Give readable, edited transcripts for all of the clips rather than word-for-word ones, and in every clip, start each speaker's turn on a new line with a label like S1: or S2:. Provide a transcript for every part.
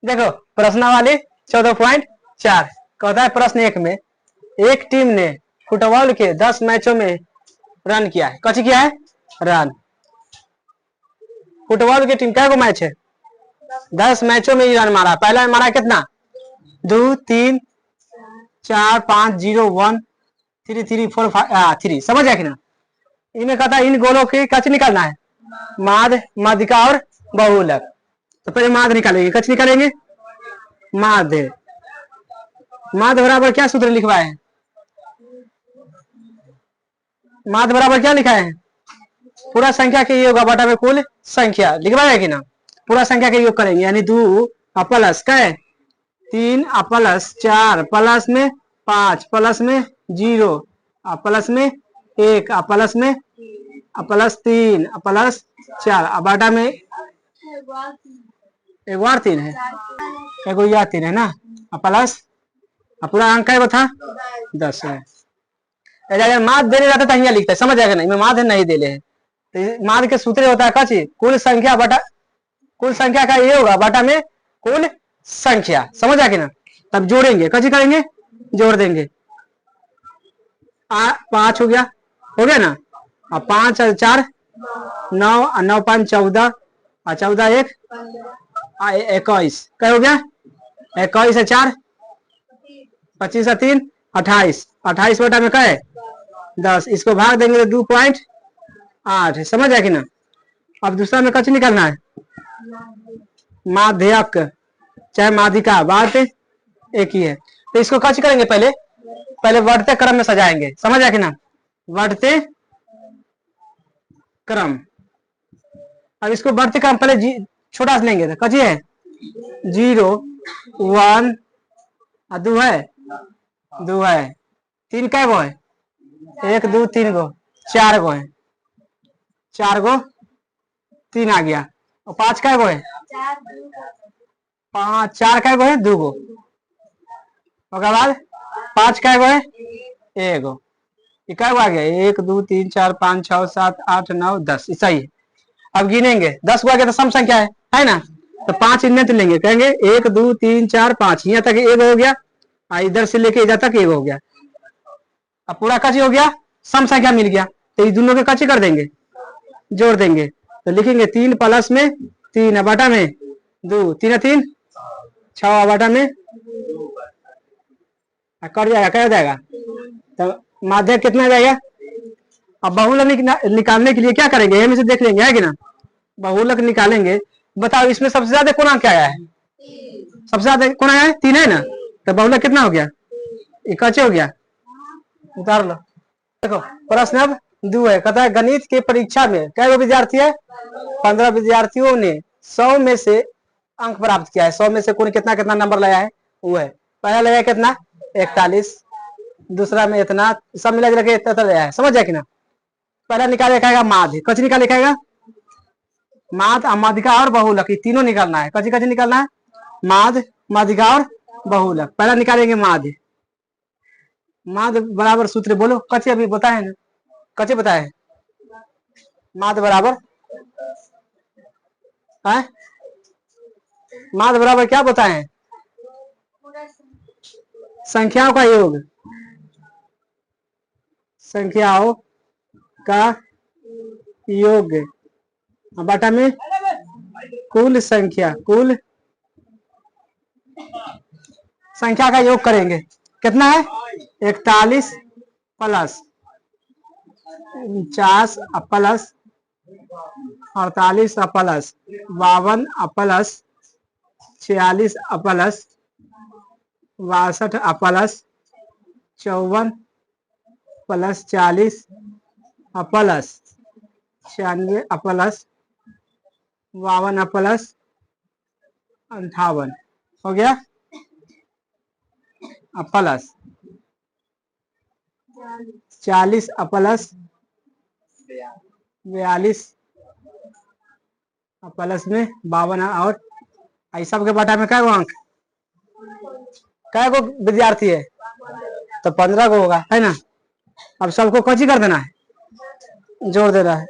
S1: देखो प्रश्नावली 14.4 कहता है प्रश्न 1 में एक टीम ने फुटबॉल के 10 मैचों में रन किया है। कच किया है रन। फुटबॉल की टीम क्या को मैच है 10 मैचों में ही रन मारा। पहला मारा कितना 2 3 4 5 0 1 3 3 4 5 3 समझ आया कि ना। इनमें कहता है इन गोलों की कच निकालना है माध्य माध्यिका और बहुलक। तो पहले माध्य निकालेंगे कच निकालेंगे माध्य। माध्य बराबर क्या सूत्र लिखवाए हैं माध्य बराबर क्या लिखा है पूरा संख्या के योग बटा में कुल संख्या लिखवाया कि ना। पूरा संख्या के योग करेंगे यानी 2 प्लस क्या है 3 प्लस 4 प्लस में 5 प्लस में 0 प्लस में 1 प्लस में प्लस 3 प्लस 4 बटा में एक बार 3 है एगो या 3 है ना प्लस पूरा अंक है था 10 है। माध्य देने जाता तो यहाँ लिखता है समझ आएगा नहीं माध्य नहीं दे ले तो माध्य के सूत्र होता है कची कुल संख्या बटा कुल संख्या का ये होगा बटा में कुल संख्या समझ आएगी ना। तब जोड़ेंगे कची करेंगे जोड़ देंगे 5 हो गया ना। अब 5 और 4 9 और 9 5 14 और 14 1 21 क्या हो गया 21 है 4 25 है 3 28 28 बटा में क्या है 10 इसको भाग देंगे तो 2.8 समझ आए कि ना। अब दूसरा में कच निकालना है माध्यक चाहे माध्यिका बात एक ही है। तो इसको कच करेंगे पहले बढ़ते क्रम में सजाएंगे समझ आए कि ना बढ़ते क्रम। अब इसको बढ़ते क्रम पहले छोटा से लेंगे तो कची है 0 1 2 है 2 है 3 कै गो है 1 2 3 गो 4 गो है 4 गो 3 आ गया और 5 कै गो है 5 4 कै गो है 2 गो उसके बाद 5 कै गो है 1 गो कै गो आ गया 1 2 3 4 5 6 7 8 9 10 सही है। अब गिनेंगे 10 गो आ गया तो सम संख्या है ना। तो 5 इनमें तो लेंगे कहेंगे 1 2 3 4 5 यहाँ तक 1 हो गया इधर से लेके इधर तक 1 हो गया। अब पूरा कची हो गया सम संख्या मिल गया तो ये दोनों के कची कर देंगे जोड़ देंगे तो लिखेंगे 3 प्लस में 3 बटा में 2 3 3 6 बटा में कर जाएगा क्या जाएगा तो माध्य कितना जाएगा। अब बहुलक निकालने के लिए क्या करेंगे हम इसे देख लेंगे है कि ना। बहुलक निकालेंगे बताओ इसमें सबसे ज्यादा कौन अंक आया है सबसे ज्यादा कौन आया है 3 है ना। तो बहुलक कितना हो गया कचे हो गया उतार लो। देखो प्रश्न अब 2 है कहता है गणित के परीक्षा में कै विद्यार्थी है 15 विद्यार्थियों ने 100 में से अंक प्राप्त किया है। 100 में से कौन कितना कितना नंबर लाया है वो है। पहला लगाया कितना 41 दूसरा में इतना सब मिला के इतना लाया है समझ जाए कि ना। पहला निकाल लिखाएगा माध्य कच निकाल लिखाएगा माध्य माध्यिका और बहुलक तीनों निकालना है कची कची निकालना है माध्य माध्यिका और बहुलक। पहला निकालेंगे माध्य माध्य बराबर सूत्र बोलो कचे अभी बताए ना कचे बताए माध्य बराबर है माध्य बराबर क्या बताए हैं संख्याओं का योग संख्याओं का योग बटा में कुल संख्या का योग करेंगे कितना है 41 plus 49 plus 48 plus 52 plus 46 plus 62 plus 54 plus 40 plus 96 plus 52 plus 58 हो गया प्लस 40 प्लस 42 प्लस में 52 और सब के बटा में कै गो अंक कै गो विद्यार्थी है तो 15 गो होगा है ना। अब सबको कची कर देना है जोड़ देना है।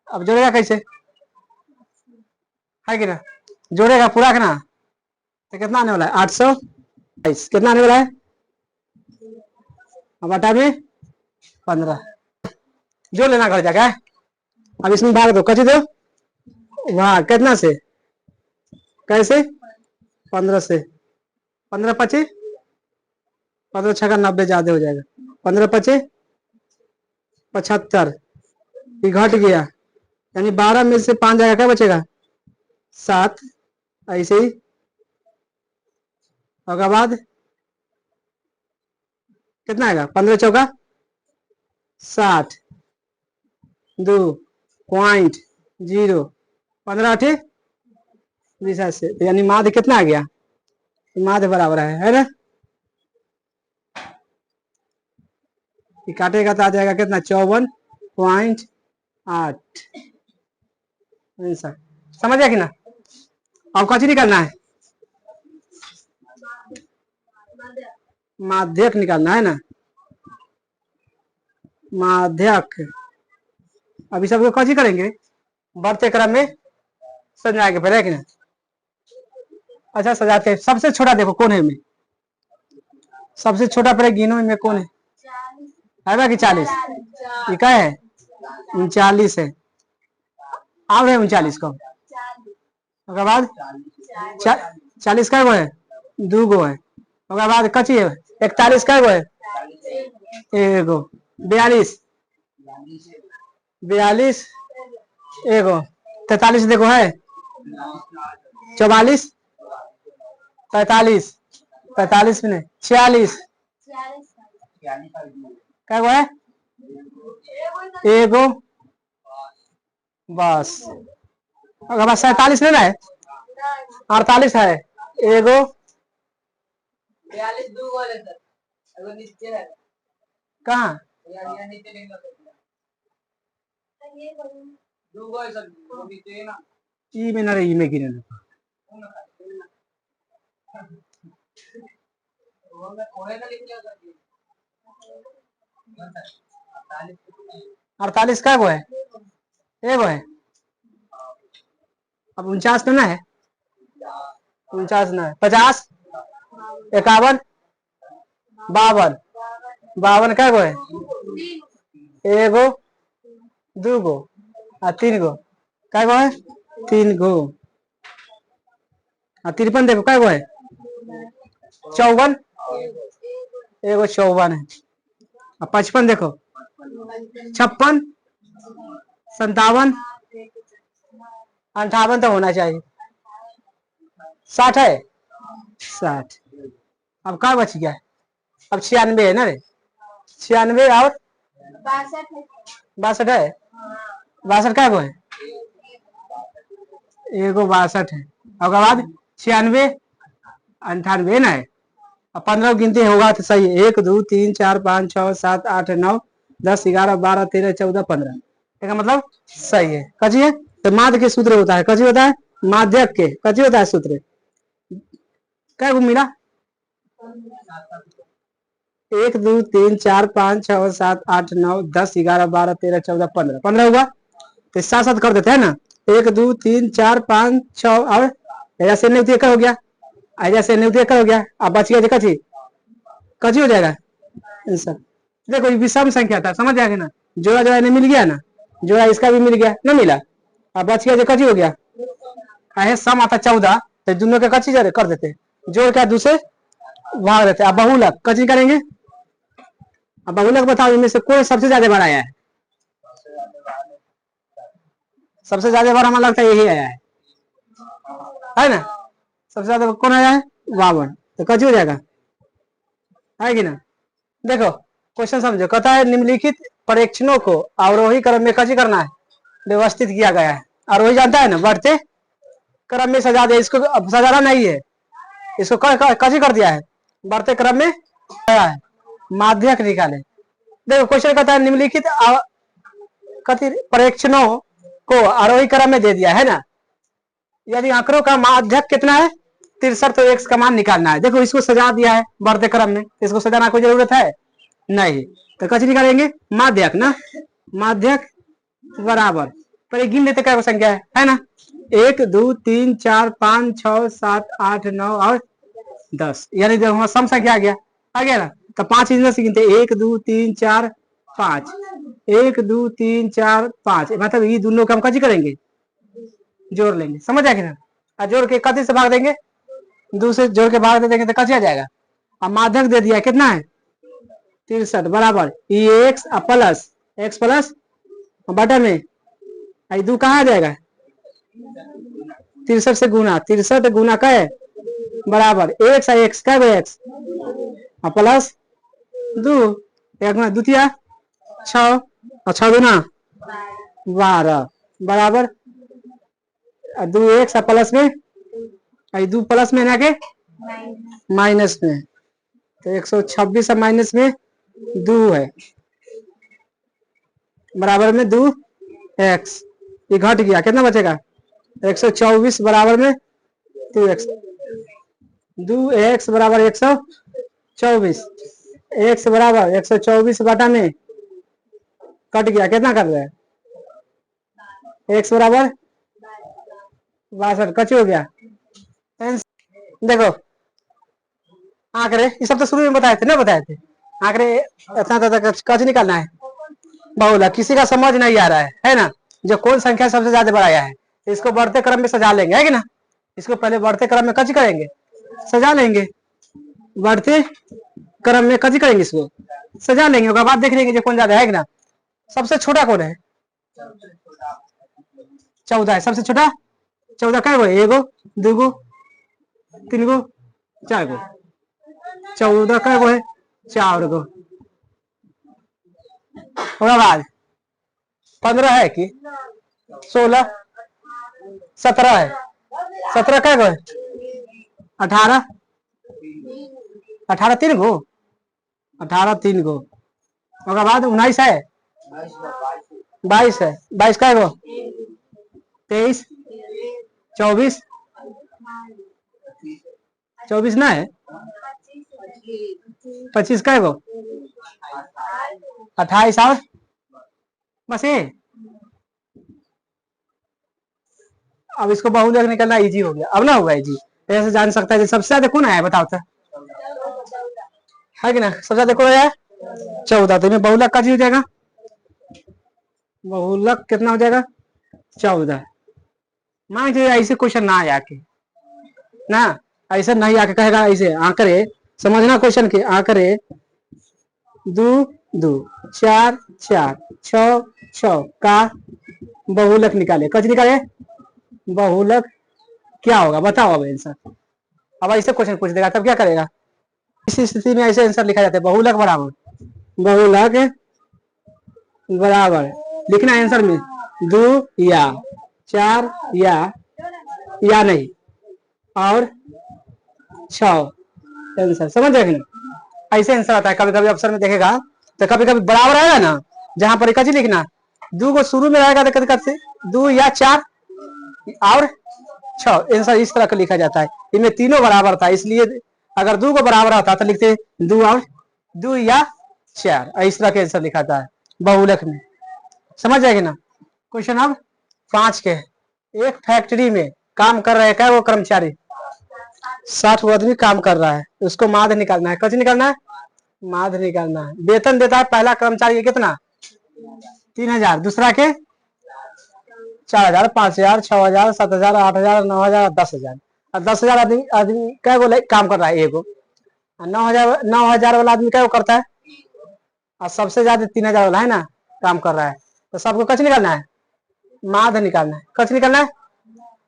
S1: अब जोड़ेगा कैसे है कि ना जोड़ेगा पूरा का ना, तो कितना आने वाला है 822, कितना आने वाला है अब आटा में 15, जो लेना घर जाकर। अब इसमें भाग दो, कची दो वहां कितना से, कैसे 15 से, 15 25, 15 छक्का 90 ज्यादा हो जाएगा, 15 25 75, ये घट गया, यानी 12 में से 5 जाएगा, क्या बचेगा 7, ऐसे ही। उसके बाद कितना आएगा 15 चौका 60, 2.0, 15 8 20 से, यानी माध्य कितना आ गया, माध्य बराबर है ना। ये काटेगा तो आ जाएगा कितना 54.8 आंसर। समझ गया कि ना। अब कौन निकालना है, माध्यक निकालना है ना, माध्यक। अभी सबको कौन करेंगे, बढ़ते क्रम में सजाएंगे पहले है कि ना। अच्छा सजाते हैं, सबसे छोटा देखो कौन है में, सबसे छोटा पहले गिनो में कौन है कि 40, ये क्या है 39 है, आप रहे 39 को। उसके बाद 40 का गो है, 2 गो है। उसके बाद कची है 41 का गो है, एगो 42, 42 एगो 43 देखो है, 44 45, 45 में नहीं 46 क्या गो है, एगो बस। अगर बस 47 लेना है, 48 है, एगो 42 कहाँ ई में ना रही, ई में गिने ना 48 का गो है, एगो है। अब 49 लेना है, 49 ना है, 50 51 52, 52 का गो है, एगो 2 गो 3 गो, क्या गो है 3 गो। 53 देखो क्या गो है, 54 एगो 54 है। 55 देखो 56 57 58 तो होना चाहिए, 60 है 60। अब क्या बच गया, अब 96 है ना रे, 96 और 62 है, 62 का गो है, एगो 62 है। उसके बाद 96 98 ना है, अब 15 गिनती होगा तो सही है, 1 2 3 4 5 6 7 8 9 10 11 12 13 14 15, इसका मतलब सही है। कची है तो माध्य के सूत्र होता है, कची होता है माध्यक के, कची होता है सूत्र, क्या मिला 1 2 3 4 5 6 7 8 9 10 11 12 13 14 15, 15 हुआ तो साथ साथ कर देते हैं ना, 1 2 3 4 5 6 और ऐसे नहीं हो गया, ऐसे नहीं हो गया, अब बच गया कची, कची हो जाएगा आंसर। देखो ये विषम संख्या था, समझ जाएगा ना, जोड़ा जोड़ा नहीं मिल गया ना, जोड़ा इसका भी मिल गया ना, मिला, अब बच गया जो कची हो गया, सम आता 14 तो दोनों के कची कर देते, जोड़ क्या दूसरे भाग देते। अब बहुलक कची करेंगे, अब बहुलक बताओ इनमें से कौन सबसे ज्यादा बार आया है, सबसे ज्यादा बार हमारा लगता है यही आया है ना, सबसे ज्यादा कौन आया है 52, तो कची हो जाएगा है कि ना। देखो क्वेश्चन समझो, कहता है निम्नलिखित परीक्षणों को अवरोही क्रम में कची करना है, व्यवस्थित किया गया है। आरोही जानता है ना, बढ़ते क्रम में सजा दे, इसको सजाना नहीं है, इसको कची कर दिया है, बढ़ते क्रम में है, माध्यक निकाले। देखो क्वेश्चन कहता है निम्नलिखित परीक्षणों को आरोही क्रम में दे दिया है ना, यदि आंकड़ों का माध्यक कितना है 63, तो x का मान निकालना है। देखो इसको सजा दिया है बढ़ते क्रम में, इसको सजाना कोई जरूरत है नहीं, तो कैसे निकालेंगे माध्यक ना, माध्यक बराबर पर गिन लेते क्या संख्या है ना, 1 2 3 4 5 6 7 8 9 और 10, यानी जब हमारा सम संख्या आ गया ना, तो 5 इसमें से गिनते 1 2 3 4 5, 1 2 3 4 5, मतलब ये दोनों का हम कैसे करेंगे, जोड़ लेंगे। समझ आएगी ना, और जोड़ के कति से भाग देंगे, 2 से जोड़ के भाग दे देंगे तो कैसे आ जाएगा। अब माध्यक दे दिया कितना है 63 बराबर एक्स प्लस एक्स प्लस बटा में दो कहाँ आ जाएगा 63 से गुना, 63 गुना का है बराबर एक्स का एक्स प्लस 2 एक गुना द्वितीय 6 और 6 गुना 12 बराबर 2 एक्स प्लस में 2 प्लस में ना के माइनस में, तो 126 माइनस में 2 है बराबर में 2 एक्स, ये घट गया कितना बचेगा 124 बराबर में 2 एक्स, 2 एक्स बराबर 124, एक्स बराबर 124 बटा में कट गया कितना कर रहा है एक्स बराबर 62, कच हो गया। देखो आंकड़े ये सब तो शुरू में बताए थे ना, बताए थे आंकड़े इतना कच निकालना है बहुला, किसी का समझ नहीं आ रहा है ना, जो कौन संख्या सबसे ज्यादा बढ़ाया है इसको बढ़ते क्रम में सजा लेंगे, है कि ना, इसको पहले बढ़ते क्रम में कच करेंगे सजा लेंगे, बढ़ते क्रम में कच करेंगे इसको सजा लेंगे, उसके बाद देख लेंगे जो कौन ज्यादा है कि ना। सबसे छोटा कौन है 14 है सबसे छोटा, 14 क्या गो, एगो दूगो तीन गो 4 गो, 14 क्या गो है 4 गो, बाद 15 है कि 16 17 है, 17 क्या गो है 18, 18 3 गो, 18 3 गो, उसके बाद 19 है 22 है, 22 क्या गो 23 24 24 ना है 25 का गो 28 और बस ये। अब इसको बहुलक निकलना इजी हो गया, अब ना होगा इजी, ऐसे जान सकता है सबसे ज्यादा कौन आया बताओ तो, है कि ना, सबसे ज्यादा कौन आया 14, तो इनमें बहुलक का हो जाएगा, बहुलक कितना हो जाएगा 14। मान लीजिए ऐसे क्वेश्चन ना आया के ना, ऐसे नहीं आके कहेगा ऐसे आंकड़े समझना क्वेश्चन के, आंकड़े 2 2 4 4 6 6 का बहुलक निकाले, कच निकाले बहुलक क्या होगा बताओ अब आंसर। अब ऐसे क्वेश्चन पूछ देगा तब क्या करेगा, इस स्थिति में ऐसे आंसर लिखा जाता है बहुलक बराबर लिखना आंसर में 2 या 4 या नहीं और 6 आंसर, समझ रहे ना, ऐसे आंसर आता है। कभी कभी अफसर में देखेगा तो कभी कभी बराबर आएगा ना, जहां पर कची लिखना 2 को शुरू में रहेगा तो कभी 2 या 4 और 6 आंसर इस तरह का लिखा जाता है। इनमें तीनों बराबर था, इसलिए अगर 2 को बराबर आता तो लिखते 2 और 2 या 4, इस तरह के आंसर लिखा था बहुलक में, समझ जाएगी ना। क्वेश्चन अब 5 के, एक फैक्ट्री में काम कर रहे क्या वो कर्मचारी 60 आदमी काम कर रहा है, उसको माध्य निकालना है, कच निकालना है माध्य निकालना है। वेतन देता है पहला कर्मचारी कितना 3000, दूसरा के 4000 5000 6000 7000 8000 9000 10000, और 10000 आदमी क्या वो काम कर रहा है एगो, 9000 वाला आदमी क्या वो करता है, और सबसे ज्यादा 3000 वाला है ना काम कर रहा है, तो सबको कच निकालना है माध्य निकालना है, कच निकालना है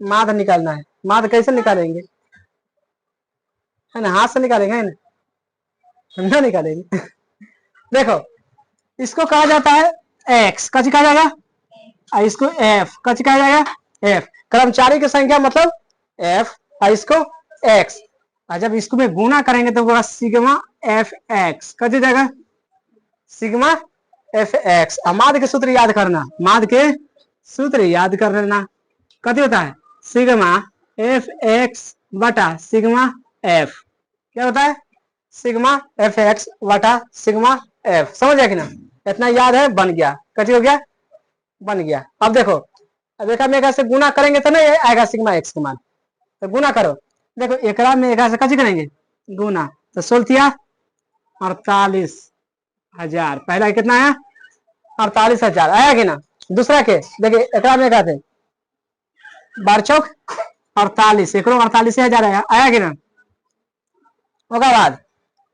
S1: माध्य निकालना है। माध्य कैसे निकालेंगे, है ना, हाथ से निकालेंगे, है ना निकालेंगे देखो इसको कहा जाता है एक्स, कच कहा जाएगा, इसको एफ, कच कहा जाएगा एफ, कर्मचारी की संख्या मतलब एफ, और इसको एक्स, और जब इसको में गुना करेंगे तो सिग्मा एफ एक्स, कच जाएगा सिग्मा एफ एक्स। माध्य के सूत्र याद करना, माध्य के सूत्र याद कर लेना, कति होता है सिग्मा एफ एक्स बटा सिग्मा एफ, क्या होता है सिग्मा एफ एक्स बटा सिग्मा एफ, समझ गया कि ना, इतना याद है बन गया, कति हो गया बन गया। अब देखो अब एकरा में एकरा से गुना करेंगे तो नहीं आएगा सिग्मा एक्स के मान, तो गुना करो। देखो एकरा में एकरा से कथी करेंगे गुना, तो 16 48,000, पहला कितना आया 48,000 आया कि ना। दूसरा के देखिए एकरा में कहते 12 चौक 48, एकरो 48,000 आया कि ना। ओकर बाद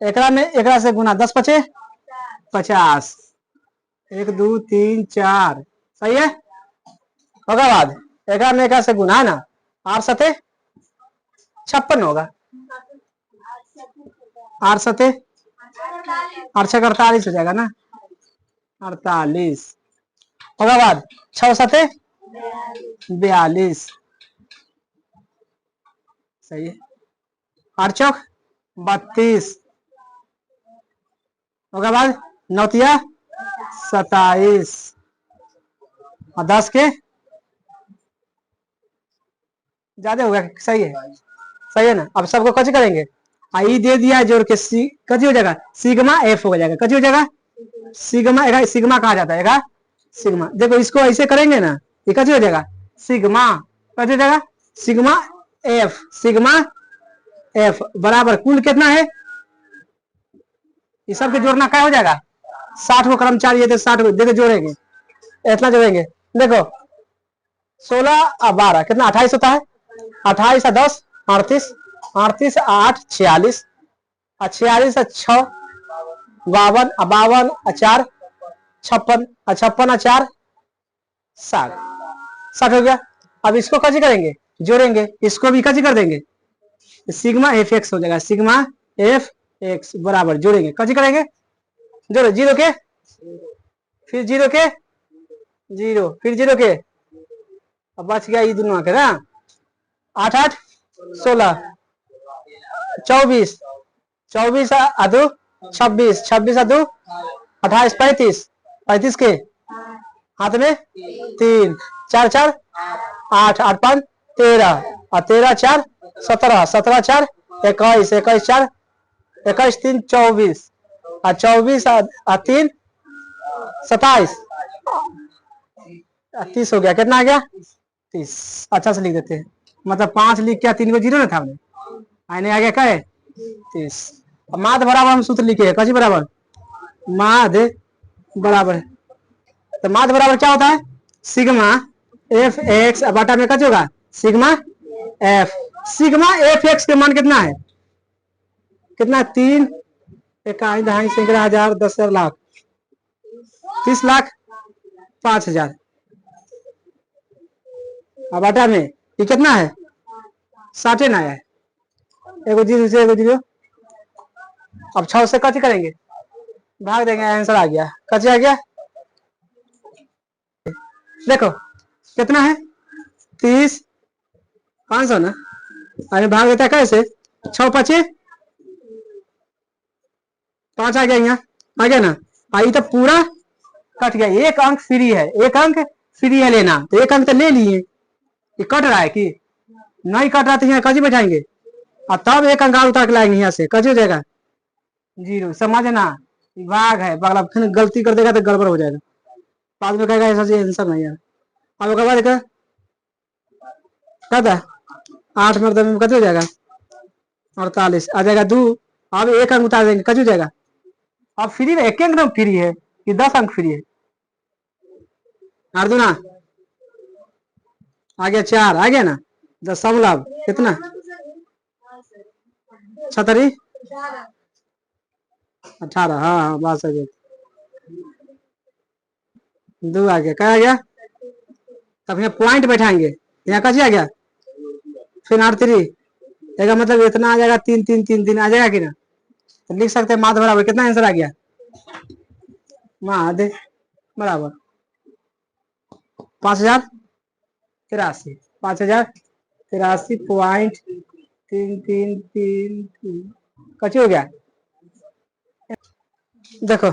S1: एकरा में एकरा से गुना 10 पचे 50, 1 2 3 4 सही है। ओकर बाद एकरा में एकरा से गुना है ना 8 सते 56 होगा, 8 सते 8 छक 48 हो जाएगा ना 48। ओकर बाद 6 सते 42 सही है, 8 चौक 32, ओकर बाद 9 तिया 27 और 10 के ज्यादा हो गया, सही है सही है ना। अब सबको कच करेंगे, आई दे दिया जोड़ के सी कची हो जाएगा सिग्मा एफ हो जाएगा, कची हो जाएगा सिग्मा, सिग्मा कहा जाता है सिग्मा। देखो इसको ऐसे करेंगे ना ये कची हो जाएगा सिग्मा, कची हो जाएगा सिग्मा एफ, सिग्मा एफ बराबर कुल कितना है, ये सब के जोड़ना क्या हो जाएगा 60 को कर्मचारी है तो 60 को देखो जोड़ेंगे, इतना जोड़ेंगे। देखो 16 और 12 कितना 28 होता है, 28 और 10 38, 38 8 46 और 46 और 6 52 और 52 और 4 56 और 56 और 4 60, 60 हो गया। अब इसको कैसे करेंगे जोड़ेंगे, इसको भी कैसे कर देंगे सिग्मा एफ एक्स हो जाएगा, सिग्मा एफ एक्स बराबर जोड़ेंगे कैसे करेंगे जोड़ो 0 के फिर 0 के 0 फिर 0 के, अब बच गया ये दोनों के ना 8 8 16 24 24 अदू 26 26 अदू 28 35 35 के हाथ में 3 4 4 8 8 5 13 और 13 4 17 17 4 21 21 4 21 3 24 और 24 और 3 27 30 हो गया, कितना आ गया 30। अच्छा से लिख देते हैं, मतलब 5 लिख के 3 को 0 ना था आने आ गया क्या 30। माध बराबर हम सूत्र लिखे कजी बराबर माध बराबर, तो माध बराबर क्या होता है सिग्मा एफ एक्स बटा में कच होगा sigma F, sigma F x के मान कितना है कितना 3 इकाई दहाई सैकड़ा हजार 10 लाख 30 लाख 5,000 अब बटा में ये कितना है 60 ना है, एगो 0 से एगो 0। अब 6 से कथी करेंगे भाग देंगे, आंसर आ गया कथी आ गया देखो कितना है 30 500 ना, अरे भाग देता है कैसे 6 5 5 आ गया यहाँ आ गया ना, आई तो पूरा कट गया, एक अंक फ्री है, एक अंक फ्री है लेना, तो एक अंक तो ले लिए, ये कट रहा है कि नहीं कट रहा तो यहाँ कजी बैठाएंगे और तब एक अंक उतार के लाएंगे यहाँ से कजी हो जाएगा 0, समझना भाग है बगला, फिर गलती कर देगा तो गड़बड़ हो जाएगा, बाद में कहेगा ऐसा आंसर नहीं है। अब उसके बाद कहता 8 मरतबे में कत हो जाएगा 48 आ जाएगा 2, अब एक अंक उतार देंगे कच हो जाएगा, अब फ्री है एक अंक फ्री है कि 10 अंक फ्री है, अर्जुना आ गया 4 आ गया ना 10 समलभ कितना 36 18 हाँ हाँ बात सही 2 आ गया क्या आ गया, तब यहाँ पॉइंट बैठाएंगे यहाँ कैसे आ गया फिर 3 एक मतलब इतना आ जाएगा 3 3 3 3 आ जाएगा कि ना, तो लिख सकते हैं माध बराबर कितना आंसर आ गया माध बराबर 5083 5083.333 कच्ची हो गया। देखो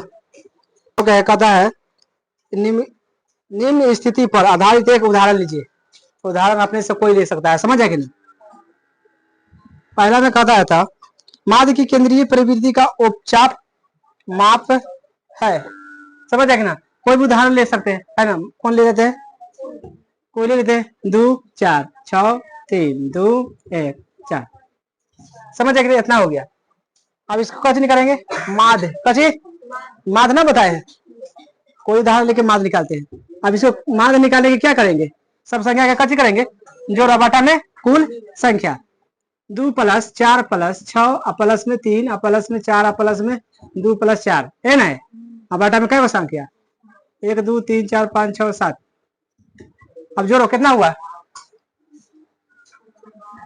S1: कहता है निम्न स्थिति पर आधारित एक उदाहरण लीजिए, उदाहरण अपने से कोई ले सकता है, समझ है कि नहीं। पहला में कहता था माध्य की केंद्रीय प्रवृत्ति का उपचाप माप है, समझ है कि ना, कोई भी उदाहरण ले सकते हैं है ना, कौन ले लेते हैं कोई ले लेते हैं 2 4 6 3 2 1 4। समझ आएगी इतना हो गया। अब इसको कच निकालेंगे माध कची माध ना बताए हैं, कोई उदाहरण लेके माध निकालते हैं। अब इसको माध निकालेंगे क्या करेंगे, सब संख्या का कची करेंगे जोड़ा बाटा में कुल संख्या 2 प्लस 4 प्लस 6 प्लस में 3 प्लस में 4 प्लस में 2 प्लस 4 है ना। अब बाटा में क्या संख्या 1 2 3 4 5 6 7। अब जोड़ो कितना हुआ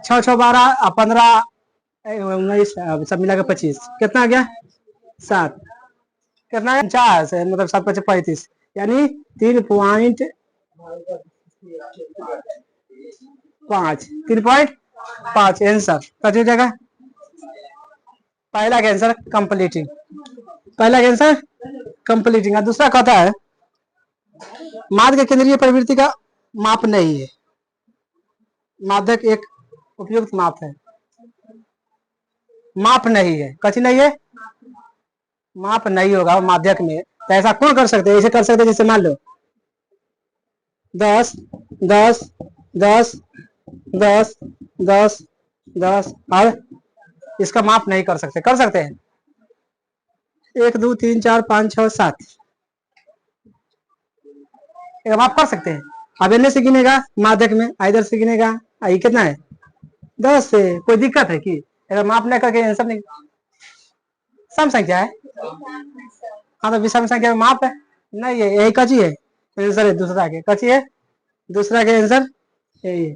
S1: 6 6 12 15 19 सब मिला के 25 कितना आ गया 7 कितना है 50 मतलब 7 5 35 यानी 3.5 3.5 आंसर कट हो जाएगा। पहला का आंसर कंप्लीटिंग, पहला का आंसर कंप्लीटिंग। दूसरा कहता है माध्य के केंद्रीय प्रवृत्ति का माप नहीं है। माध्यक एक उपयुक्त माप है, माप नहीं है कची नहीं है माप नहीं होगा माध्यक में। तो ऐसा कौन कर सकते हैं, ऐसे कर सकते हैं जैसे मान लो 10 10 10 10 10 10 और इसका माप नहीं कर सकते, कर सकते हैं 1 2 3 4 5 6 7 माप कर सकते हैं। अब इनमें से गिनेगा माध्यक में इधर से गिनेगा ये कितना है 10 से कोई दिक्कत है कि अगर माप नहीं करके आंसर नहीं सम संख्या है। हाँ तो विषम संख्या में माप है नहीं है, यही कची है आंसर है। दूसरा के कची है दूसरा के आंसर यही है।